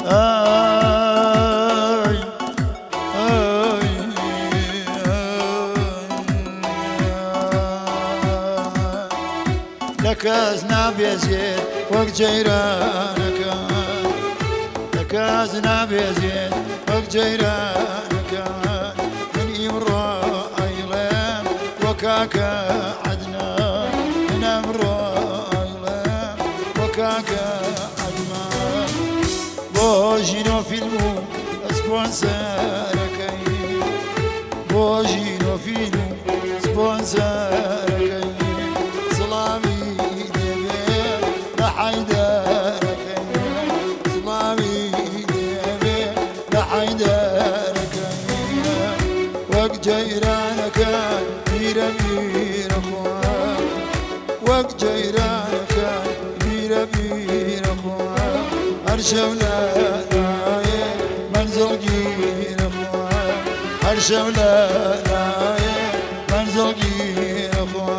آي آي لكاز نابيزيد وەک جەیرانەکە لكاز نابيزيد وەک جەیرانەکە من ئیمڕۆ ئەیڵێم وەکاکە عەدنان من ئەمڕۆ ئەیڵێم وەکاکە عەدنان بۆ ژینۆ فیلم و سپۆنسەرەکەی بۆ ژینۆ فیلم و سپۆنسەرەکەی سڵاوی دەبێ لە حەیدەرەکەی سڵاوی دەبێ لە حەیدەرەکەی وەک جەیرانەکە بیرە بیرە خوا وەک جەیرانەکە بیرە بیرە خوا هەر شەو لەلایێ مەنزڵگیرە خوا هەر شەو لەلایێ مەنزڵگیرە خوا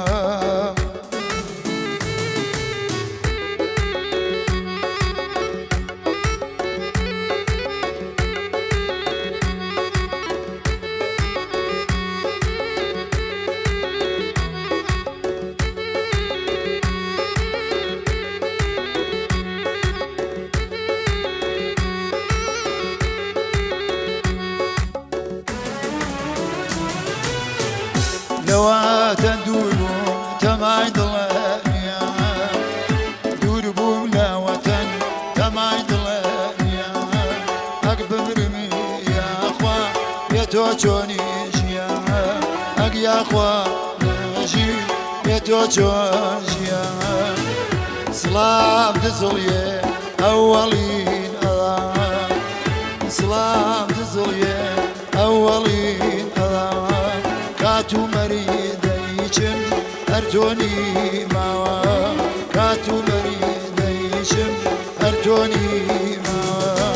لەواتە دوور بوو تەمای دڵێنیا دوور بوو لەوەتەن تەمای دڵێنیا ئەک بمرمی یاخوا بێ تۆ چۆنی ژیان ئەک یاخوا نەژی بێ تۆ چۆن ژیان سڵام دزڵیێ ئەوەڵین ئەڵام سڵام دزڵیێ ئەوەڵین ئەڵام کات و مەریدەیچم هەر تۆنی ماوە کات و مەریدەیچم هەر تۆنی ماوە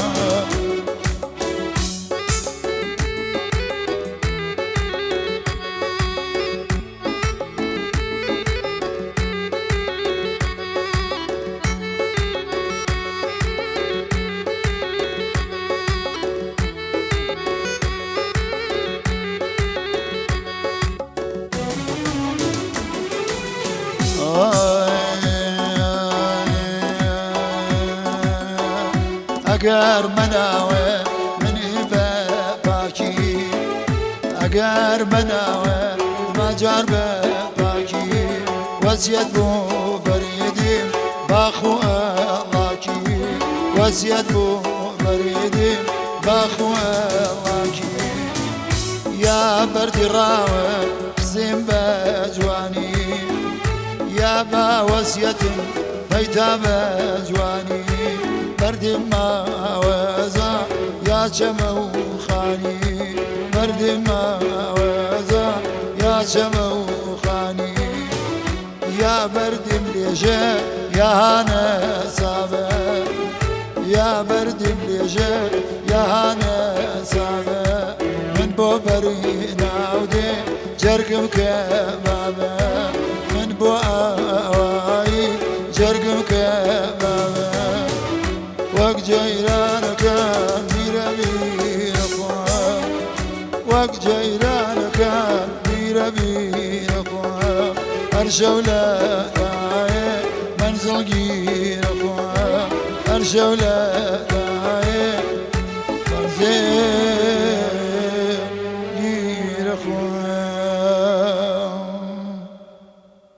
ئەگەر مەناوێ منی بە پاکی ئەگەر مەناوێ ماجار بە پاکی وەسیەت بۆ بەریدیم باخ و ئەڵاکی وەسیەت بۆ بەریدیم باخ و ئەڵاکی یا بەردی ڕاوە قسەیم بە جوانی یا بە وەسیەتم پەیتا بە جوانی بەردی ماوەزە یا چەمە و خانی بەردی ماوەزە یا چەمە و خانی یا بەردیم لێژە یا هانە سابە یا بەردیم لێژە یا هانە سابە من بۆ بەری ناودێ جەرگم کەبابە من بۆ ئاوایی جەرگم کەبابە وەک جەیرانەکە بیرە بیرە خوا وەک جەیرانەکە بیرە بیرە خوا هەر شەو لەلایێ مەنزڵگیرە خوا هەر شەو لەلایێ